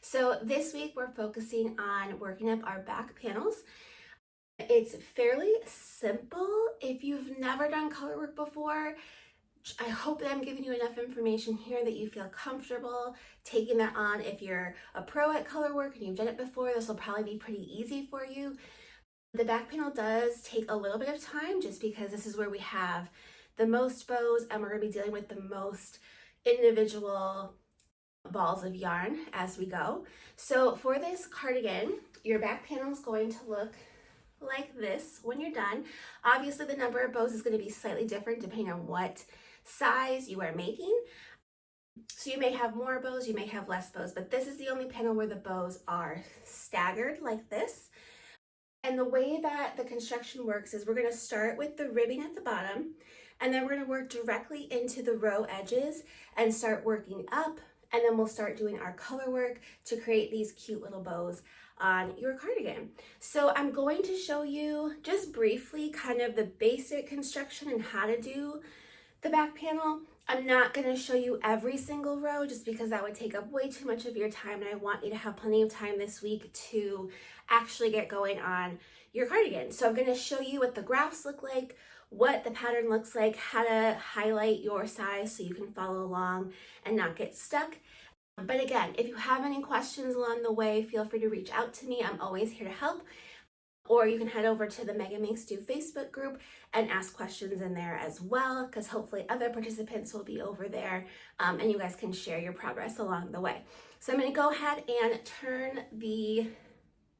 So this week we're focusing on working up our back panels. It's fairly simple. If you've never done color work before, I hope that I'm giving you enough information here that you feel comfortable taking that on. If you're a pro at color work and you've done it before, this will probably be pretty easy for you. The back panel does take a little bit of time just because this is where we have the most bows and we're going to be dealing with the most individual balls of yarn as we go. So for this cardigan, your back panel is going to look like this when you're done. Obviously the number of bows is going to be slightly different depending on what size you are making. So you may have more bows, you may have less bows, but this is the only panel where the bows are staggered like this. And the way that the construction works is we're going to start with the ribbing at the bottom, and then we're going to work directly into the row edges and start working up, and then we'll start doing our color work to create these cute little bows on your cardigan. So I'm going to show you just briefly kind of the basic construction and how to do the back panel. I'm not going to show you every single row just because that would take up way too much of your time, and I want you to have plenty of time this week to actually get going on your cardigan. So I'm going to show you what the graphs look like, what the pattern looks like, how to highlight your size so you can follow along and not get stuck. But again, if you have any questions along the way, feel free to reach out to me. I'm always here to help. Or you can head over to the Meghan Makes Do Facebook group and ask questions in there as well, because hopefully other participants will be over there and you guys can share your progress along the way. So I'm going to go ahead and turn the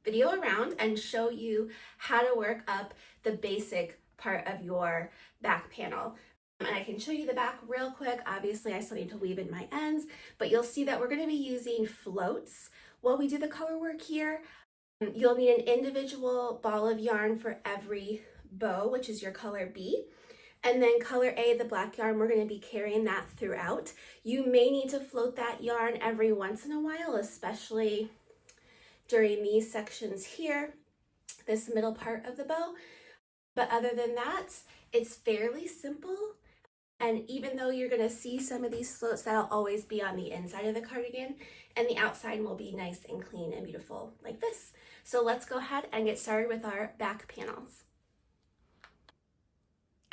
video around and show you how to work up the basic part of your back panel. And I can show you the back real quick. Obviously, I still need to weave in my ends, but you'll see that we're going to be using floats while we do the color work here. You'll need an individual ball of yarn for every bow, which is your color B. And then color A, the black yarn, we're going to be carrying that throughout. You may need to float that yarn every once in a while, especially during these sections here, this middle part of the bow. But other than that, it's fairly simple. And even though you're going to see some of these floats, that'll always be on the inside of the cardigan, and the outside will be nice and clean and beautiful like this. So let's go ahead and get started with our back panels.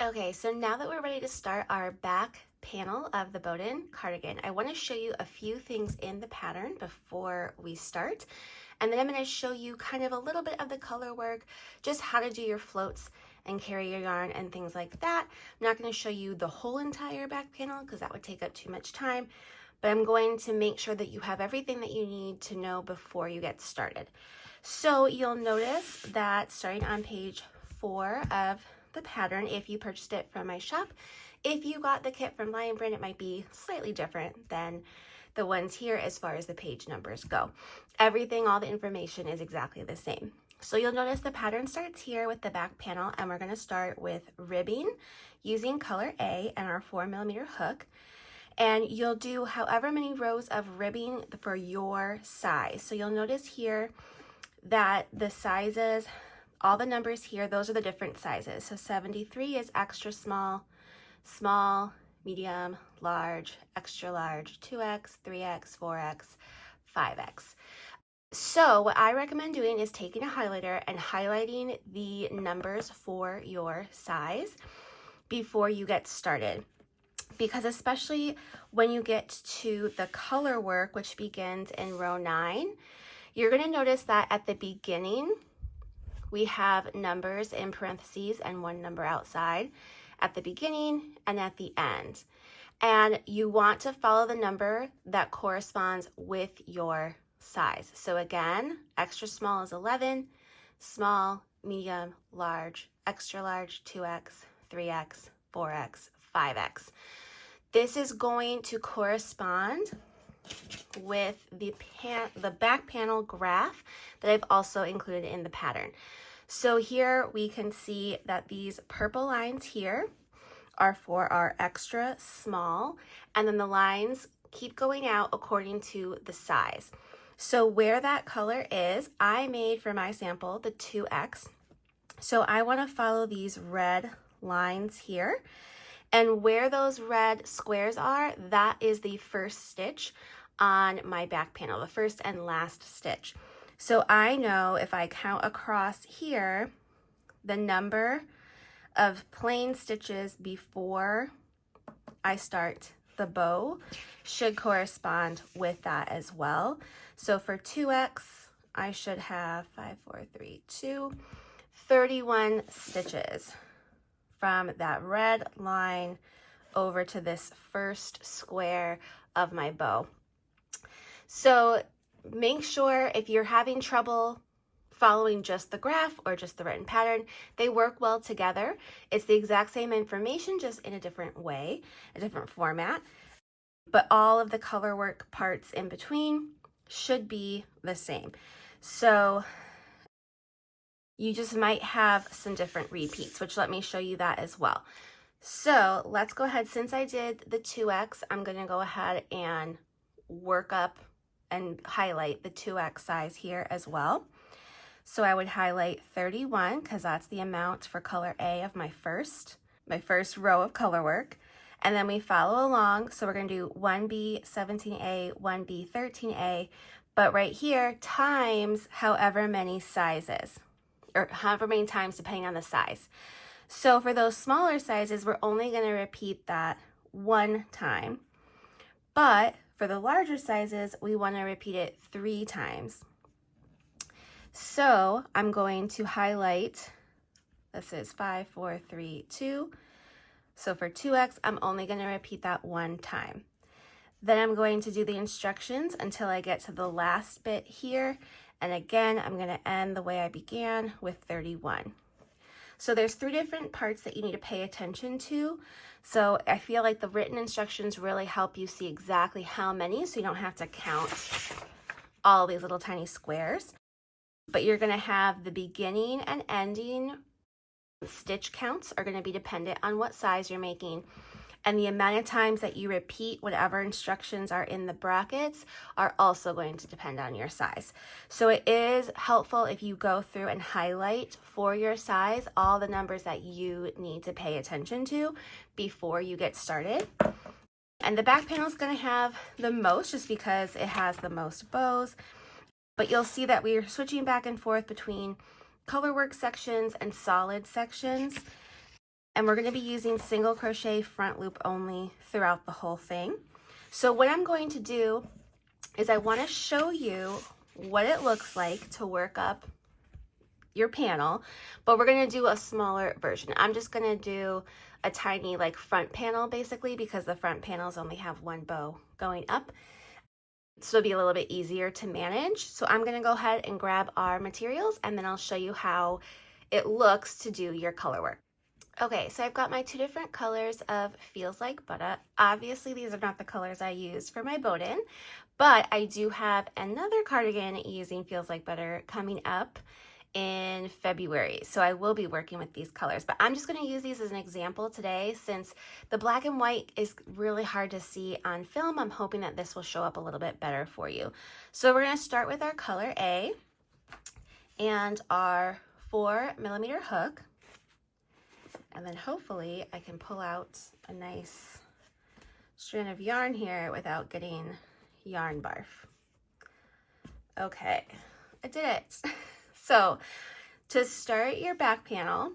Okay, so now that we're ready to start our back panel of the Bowden cardigan, I want to show you a few things in the pattern before we start. And then I'm going to show you kind of a little bit of the color work, just how to do your floats and carry your yarn and things like that. I'm not going to show you the whole entire back panel because that would take up too much time, but I'm going to make sure that you have everything that you need to know before you get started. So you'll notice that starting on page 4 of the pattern, if you purchased it from my shop, if you got the kit from Lion Brand, it might be slightly different than the ones here as far as the page numbers go. Everything, all the information is exactly the same. So you'll notice the pattern starts here with the back panel, and we're going to start with ribbing using color A and our 4mm hook. And you'll do however many rows of ribbing for your size. So you'll notice here that the sizes, all the numbers here, those are the different sizes. So 73 is extra small, small, medium, large, extra large, 2X, 3X, 4X, 5X. So what I recommend doing is taking a highlighter and highlighting the numbers for your size before you get started. Because especially when you get to the color work, which begins in row 9, you're going to notice that at the beginning, we have numbers in parentheses and one number outside at the beginning and at the end. And you want to follow the number that corresponds with your size. So again, extra small is 11, small, medium, large, extra large, 2X, 3X, 4X, 5X. This is going to correspond with the back panel graph that I've also included in the pattern. So here we can see that these purple lines here are for our extra small, and then the lines keep going out according to the size. So where that color is, I made for my sample the 2X. So I want to follow these red lines here. And where those red squares are, that is the first stitch on my back panel, the first and last stitch. So I know if I count across here, the number of plain stitches before I start the bow should correspond with that as well. So for 2x, I should have 5, 4, 3, 2, 31 stitches from that red line over to this first square of my bow. So make sure if you're having trouble following just the graph or just the written pattern, they work well together. It's the exact same information, just in a different way, a different format. But all of the color work parts in between should be the same. So you just might have some different repeats, which let me show you that as well. So let's go ahead, since I did the 2x, I'm gonna go ahead and work up and highlight the 2x size here as well. So I would highlight 31 because that's the amount for color A of my first row of color work. And then we follow along. So we're gonna do 1B 17A, 1B 13A, but right here times however many sizes, or however many times depending on the size. So for those smaller sizes, we're only gonna repeat that one time. But for the larger sizes, we wanna repeat it 3 times. So I'm going to highlight, this is 5, 4, 3, 2. So for 2x, I'm only going to repeat that one time. Then I'm going to do the instructions until I get to the last bit here. And again, I'm going to end the way I began with 31. So there's 3 different parts that you need to pay attention to. So I feel like the written instructions really help you see exactly how many, so you don't have to count all these little tiny squares. But you're going to have the beginning and ending stitch counts are going to be dependent on what size you're making, and the amount of times that you repeat whatever instructions are in the brackets are also going to depend on your size. So it is helpful if you go through and highlight for your size all the numbers that you need to pay attention to before you get started. And the back panel is going to have the most just because it has the most bows. But you'll see that we are switching back and forth between color work sections and solid sections. And we're going to be using single crochet front loop only throughout the whole thing. So what I'm going to do is I want to show you what it looks like to work up your panel, but we're going to do a smaller version. I'm just going to do a tiny like front panel basically because the front panels only have one bow going up. So it'll be a little bit easier to manage. So I'm going to go ahead and grab our materials and then I'll show you how it looks to do your color work. Okay, so I've got my 2 different colors of Feels Like Butter. Obviously, these are not the colors I used for my Bowden, but I do have another cardigan using Feels Like Butter coming up in February. So I will be working with these colors, but I'm just going to use these as an example today since the black and white is really hard to see on film. I'm hoping that this will show up a little bit better for you. So we're going to start with our color A and our 4mm hook. And then hopefully I can pull out a nice strand of yarn here without getting yarn barf. Okay, I did it. So to start your back panel,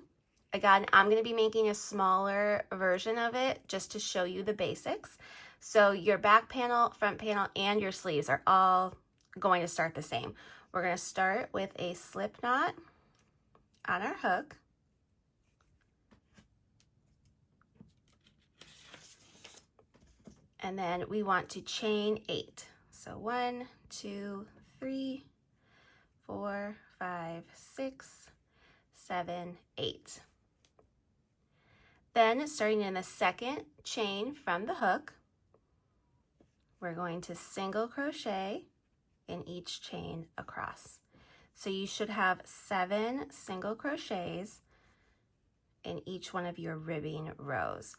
again, I'm going to be making a smaller version of it just to show you the basics. So your back panel, front panel, and your sleeves are all going to start the same. We're going to start with a slip knot on our hook. And then we want to chain 8. So 1, 2, 3, 4, 5, 6, 7, 8. Then starting in the second chain from the hook, we're going to single crochet in each chain across. So you should have 7 single crochets in each one of your ribbing rows.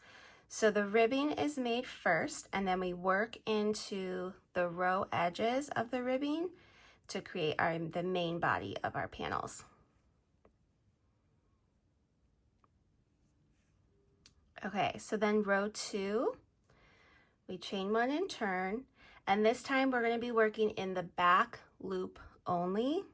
So the ribbing is made first, and then we work into the row edges of the ribbing to create the main body of our panels. Okay, so then row 2, we chain 1 and turn, And this time we're going to be working in the back loop only.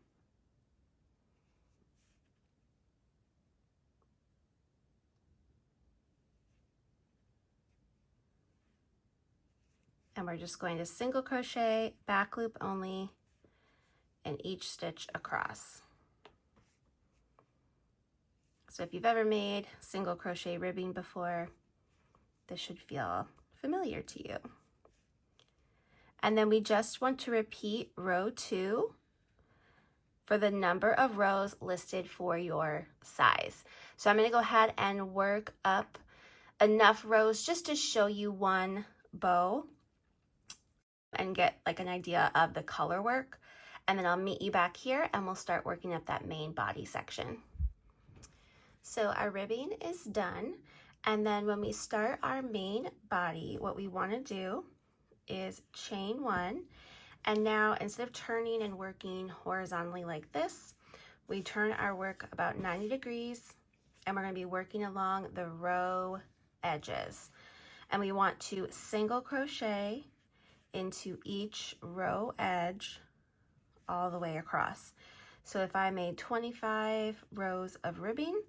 And we're just going to single crochet, back loop only, in each stitch across. So if you've ever made single crochet ribbing before, this should feel familiar to you. And then we just want to repeat row 2 for the number of rows listed for your size. So I'm going to go ahead and work up enough rows just to show you one bow and get like an idea of the color work. And then I'll meet you back here and we'll start working up that main body section. So our ribbing is done. And then when we start our main body, what we want to do is chain 1. And now instead of turning and working horizontally like this, we turn our work about 90 degrees and we're going to be working along the row edges. And we want to single crochet into each row edge all the way across. So if I made 25 rows of ribbing,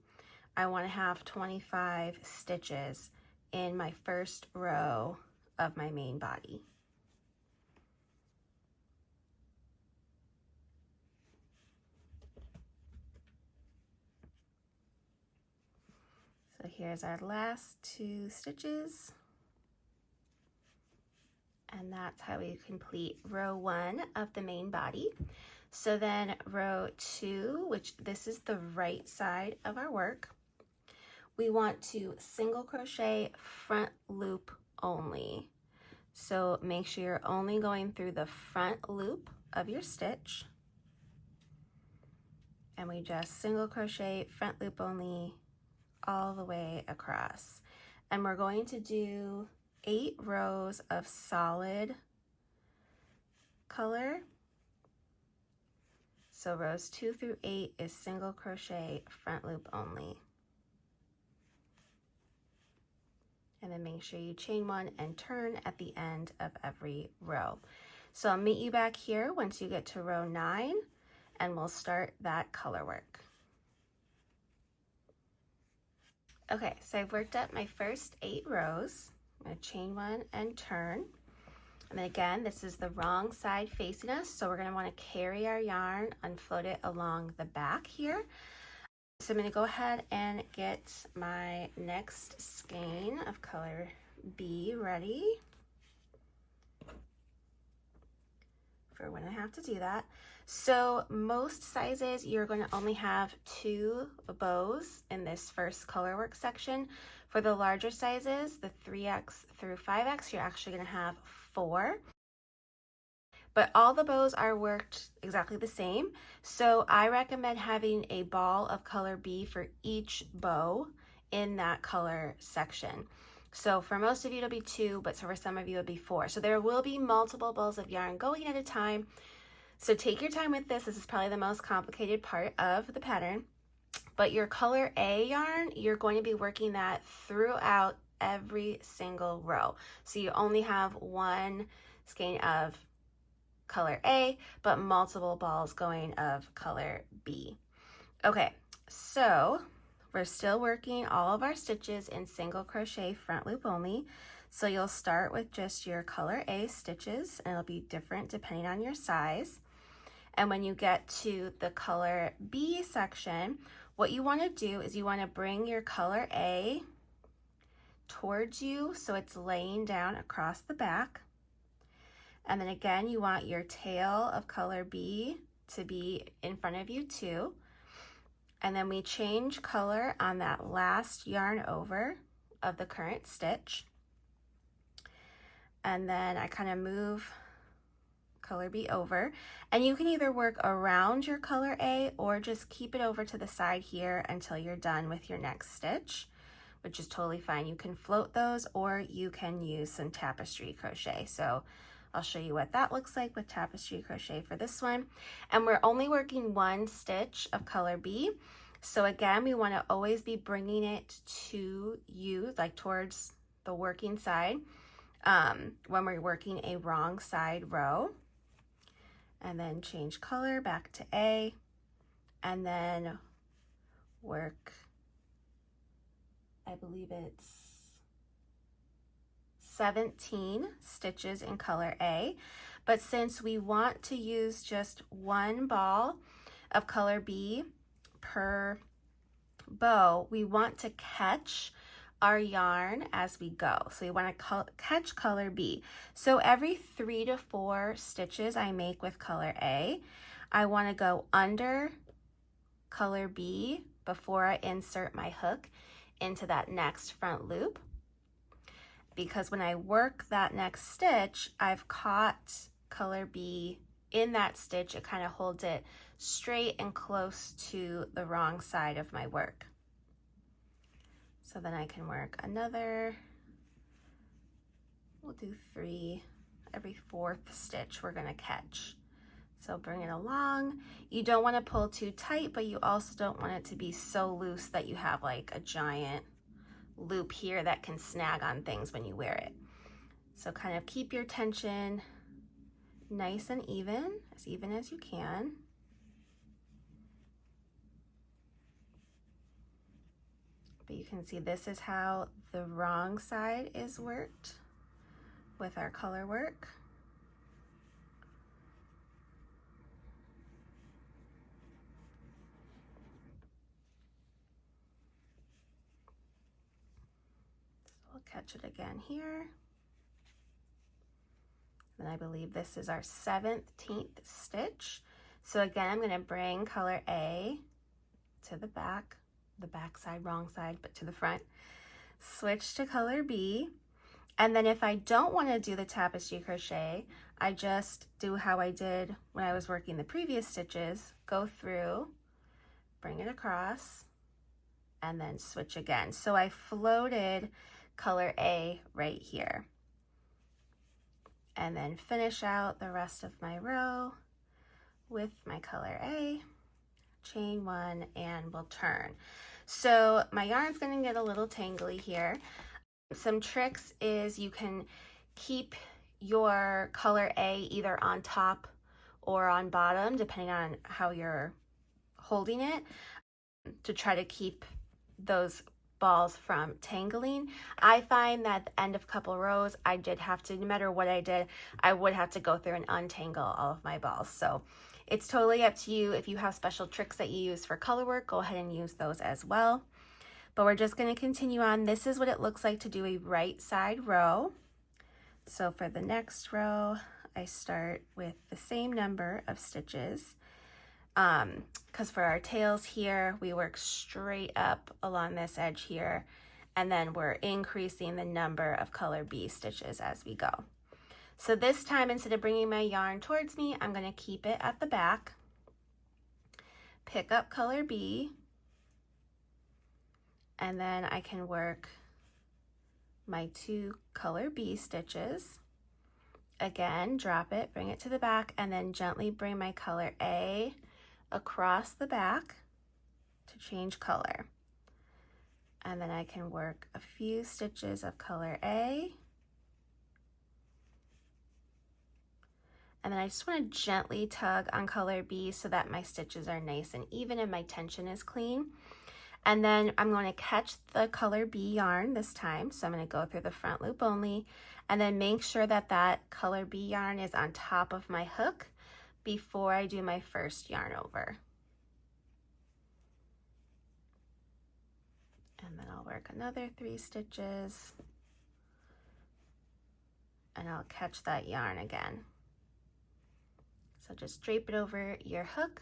I want to have 25 stitches in my first row of my main body. So here's our last 2 stitches. And that's how we complete row 1 of the main body. So then row 2, which this is the right side of our work, we want to single crochet front loop only. So make sure you're only going through the front loop of your stitch. And we just single crochet front loop only all the way across. And we're going to do 8 rows of solid color. So rows 2 through 8 is single crochet front loop only. And then make sure you chain 1 and turn at the end of every row. So I'll meet you back here once you get to row 9 and we'll start that color work. Okay, so I've worked up my first 8 rows. I'm going to chain 1 and turn. And then again, this is the wrong side facing us, so we're going to want to carry our yarn and float it along the back here. So I'm going to go ahead and get my next skein of color B ready for when I have to do that. So most sizes, you're going to only have 2 bows in this first color work section. For the larger sizes, the 3X through 5X, you're actually going to have 4. But all the bows are worked exactly the same. So I recommend having a ball of color B for each bow in that color section. So for most of you, it'll be 2, but for some of you, it'll be 4. So there will be multiple balls of yarn going at a time. So take your time with this. This is probably the most complicated part of the pattern. But your color A yarn, you're going to be working that throughout every single row. So you only have 1 skein of color A, but multiple balls going of color B. Okay, so we're still working all of our stitches in single crochet front loop only. So you'll start with just your color A stitches, and it'll be different depending on your size. And when you get to the color B section, what you want to do is you want to bring your color A towards you so it's laying down across the back. And then again, you want your tail of color B to be in front of you too. And then we change color on that last yarn over of the current stitch. And then I kind of move color B over, and you can either work around your color A or just keep it over to the side here until you're done with your next stitch, which is totally fine. You can float those or you can use some tapestry crochet. So I'll show you what that looks like with tapestry crochet for this one. And we're only working 1 stitch of color B. So again, we want to always be bringing it to you, like towards the working side when we're working a wrong side row. And then change color back to A, and then work, I believe it's 17 stitches in color A. But since we want to use just one ball of color B per bow, we want to catch our yarn as we go. So we want to catch color B. So every 3 to 4 stitches I make with color A, I want to go under color B before I insert my hook into that next front loop. Because when I work that next stitch, I've caught color B in that stitch. It kind of holds it straight and close to the wrong side of my work. So then I can work another, we'll do 3, every 4th stitch we're gonna catch. So bring it along. You don't wanna pull too tight, but you also don't want it to be so loose that you have like a giant loop here that can snag on things when you wear it. So kind of keep your tension nice and even as you can. But you can see this is how the wrong side is worked with our color work. So we'll catch it again here. And I believe this is our 17th stitch. So again, I'm going to bring color A to the back side, wrong side, but to the front. Switch to color B. And then if I don't want to do the tapestry crochet, I just do how I did when I was working the previous stitches, go through, bring it across, and then switch again. So I floated color A right here. And then finish out the rest of my row with my color A, chain 1, and we'll turn. So my yarn's gonna get a little tangly here. Some tricks is you can keep your color A either on top or on bottom, depending on how you're holding it, to try to keep those balls from tangling. I find that at the end of a couple rows, I did have to, no matter what I did, I would have to go through and untangle all of my balls. So it's totally up to you. If you have special tricks that you use for color work, go ahead and use those as well. But we're just going to continue on. This is what it looks like to do a right side row. So for the next row, I start with the same number of stitches. Because for our tails here, we work straight up along this edge here, and then we're increasing the number of color B stitches as we go. So this time, instead of bringing my yarn towards me, I'm going to keep it at the back, pick up color B, and then I can work my 2 color B stitches. Again, drop it, bring it to the back, and then gently bring my color A across the back to change color. And then I can work a few stitches of color A. And then I just want to gently tug on color B so that my stitches are nice and even and my tension is clean. And then I'm going to catch the color B yarn this time. So I'm going to go through the front loop only, and then make sure that that color B yarn is on top of my hook before I do my first yarn over. And then I'll work another 3 stitches, and I'll catch that yarn again. So just drape it over your hook,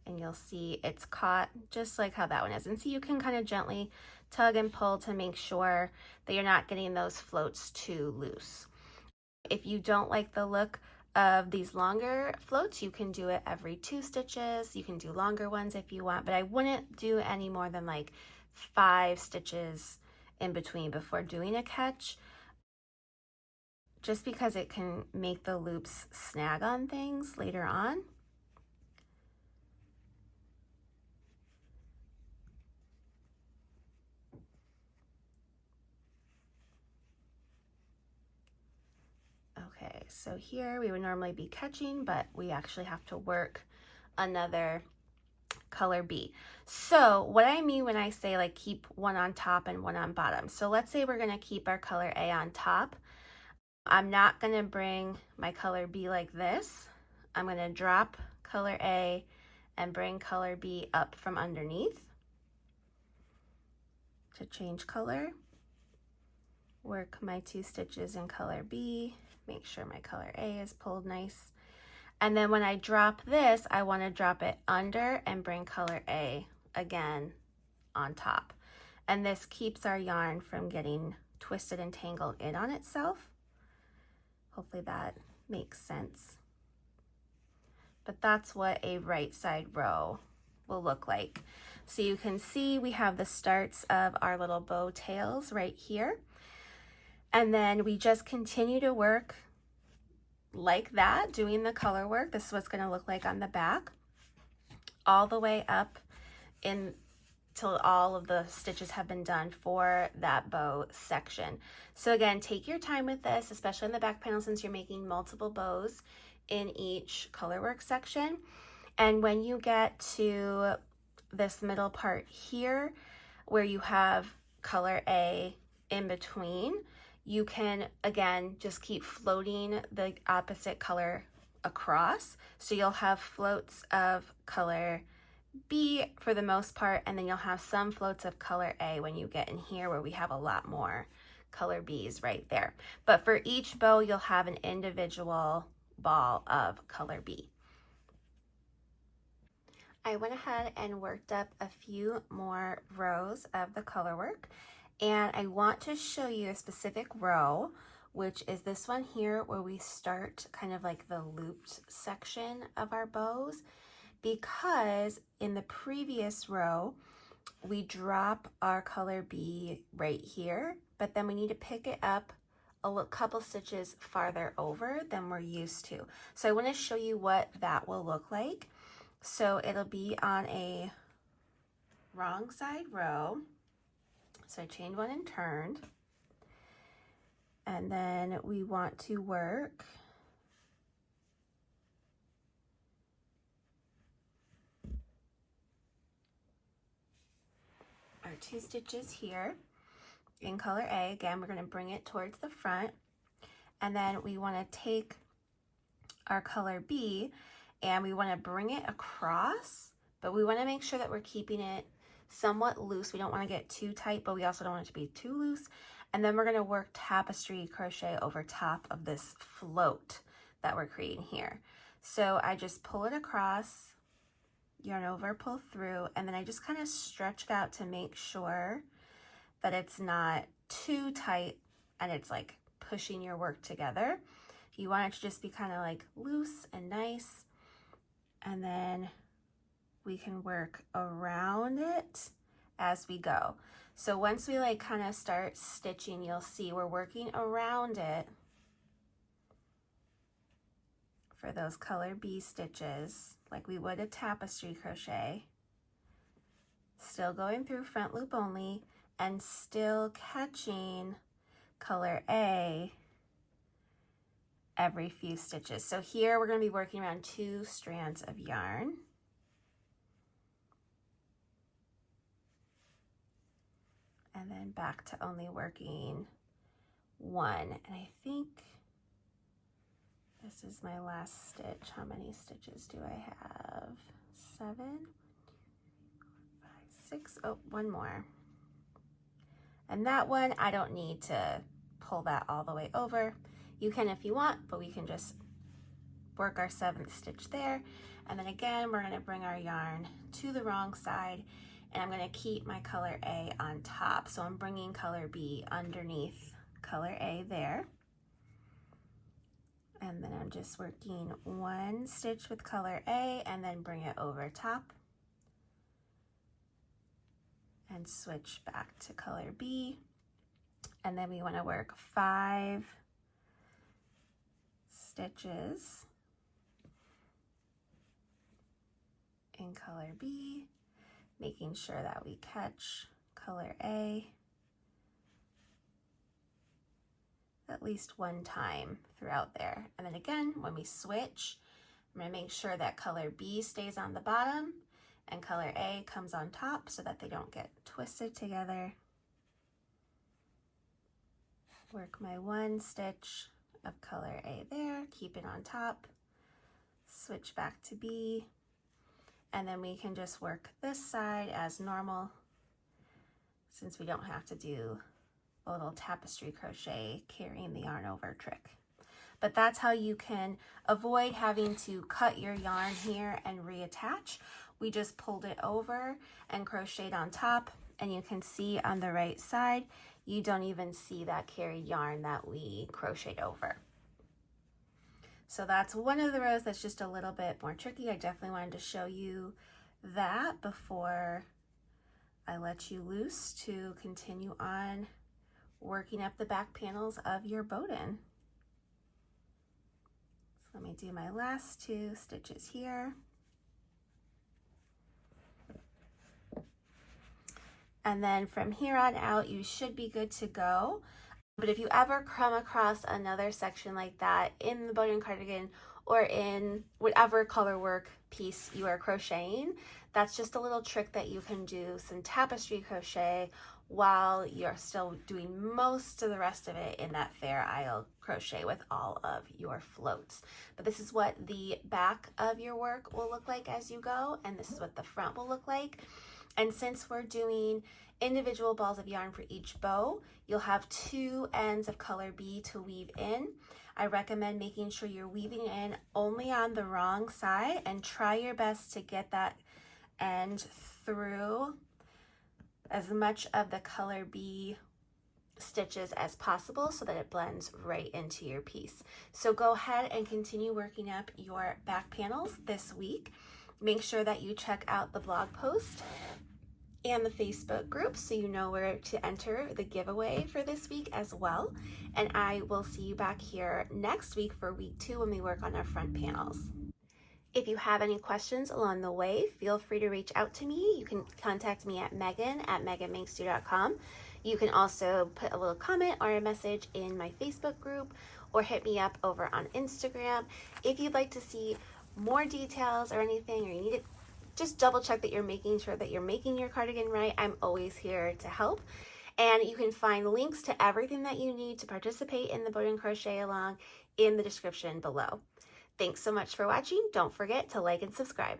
and you'll see it's caught just like how that one is. And see, you can kind of gently tug and pull to make sure that you're not getting those floats too loose. If you don't like the look of these longer floats, you can do it every 2 stitches. You can do longer ones if you want, but I wouldn't do any more than like 5 stitches in between before doing a catch, just because it can make the loops snag on things later on. Okay, so here we would normally be catching, but we actually have to work another color B. So what I mean when I say like keep one on top and one on bottom. So let's say we're gonna keep our color A on top. I'm not gonna bring my color B like this. I'm gonna drop color A and bring color B up from underneath to change color. Work my 2 stitches in color B, make sure my color A is pulled nice. And then when I drop this, I want to drop it under and bring color A again on top. And this keeps our yarn from getting twisted and tangled in on itself. Hopefully that makes sense. But that's what a right side row will look like. So you can see we have the starts of our little bow tails right here. And then we just continue to work like that, doing the color work. This is what's going to look like on the back, all the way up until all of the stitches have been done for that bow section. So again, take your time with this, especially in the back panel since you're making multiple bows in each color work section. And when you get to this middle part here where you have color A in between, you can again just keep floating the opposite color across. So you'll have floats of color B for the most part, and then you'll have some floats of color A when you get in here where we have a lot more color B's right there. But for each bow, you'll have an individual ball of color B. I went ahead and worked up a few more rows of the color work, and I want to show you a specific row, which is this one here where we start kind of like the looped section of our bows, because in the previous row we drop our color B right here, but then we need to pick it up a couple stitches farther over than we're used to. So I want to show you what that will look like. So it'll be on a wrong side row. So I chained one and turned, and then we want to work our 2 stitches here in color A. Again, we're going to bring it towards the front, and then we want to take our color B and we want to bring it across, but we want to make sure that we're keeping it somewhat loose. We don't want to get too tight, but we also don't want it to be too loose. And then we're going to work tapestry crochet over top of this float that we're creating here. So I just pull it across, yarn over, pull through, and then I just kind of stretch it out to make sure that it's not too tight and it's like pushing your work together. You want it to just be kind of like loose and nice, and then we can work around it as we go. So once we like kind of start stitching, you'll see we're working around it for those color B stitches like we would a tapestry crochet, still going through front loop only and still catching color A every few stitches. So here we're going to be working around 2 strands of yarn. And then back to only working 1. And I think this is my last stitch. How many stitches do I have? 7, 5, 6. Oh, 1 more. And that one, I don't need to pull that all the way over. You can if you want, but we can just work our 7th stitch there. And then again, we're going to bring our yarn to the wrong side, and I'm going to keep my color A on top. So I'm bringing color B underneath color A there. And then I'm just working 1 stitch with color A and then bring it over top and switch back to color B. And then we want to work 5 stitches in color B, making sure that we catch color A at least one time throughout there. And then again, when we switch, I'm going to make sure that color B stays on the bottom and color A comes on top so that they don't get twisted together. Work my one stitch of color A there, keep it on top, switch back to B, and then we can just work this side as normal since we don't have to do a little tapestry crochet carrying the yarn over trick. But that's how you can avoid having to cut your yarn here and reattach. We just pulled it over and crocheted on top, and you can see on the right side, you don't even see that carried yarn that we crocheted over. So that's one of the rows that's just a little bit more tricky. I definitely wanted to show you that before I let you loose to continue on working up the back panels of your Bowden. So let me do my last 2 stitches here. And then from here on out, you should be good to go. But if you ever come across another section like that in the Bowden cardigan or in whatever color work piece you are crocheting, that's just a little trick that you can do some tapestry crochet while you're still doing most of the rest of it in that Fair Isle crochet with all of your floats. But this is what the back of your work will look like as you go, and this is what the front will look like. And since we're doing individual balls of yarn for each bow, you'll have 2 ends of color B to weave in. I recommend making sure you're weaving in only on the wrong side and try your best to get that end through as much of the color B stitches as possible so that it blends right into your piece. So go ahead and continue working up your back panels this week. Make sure that you check out the blog post and the Facebook group so you know where to enter the giveaway for this week as well. And I will see you back here next week for week 2 when we work on our front panels. If you have any questions along the way, feel free to reach out to me. You can contact me at Meghan@MeghanMakesDo.com. You can also put a little comment or a message in my Facebook group or hit me up over on Instagram. If you'd like to see more details or anything, or you need it, just double check that you're making sure that you're making your cardigan right. I'm always here to help. And you can find links to everything that you need to participate in the Bowden Crochet Along in the description below. Thanks so much for watching. Don't forget to like and subscribe.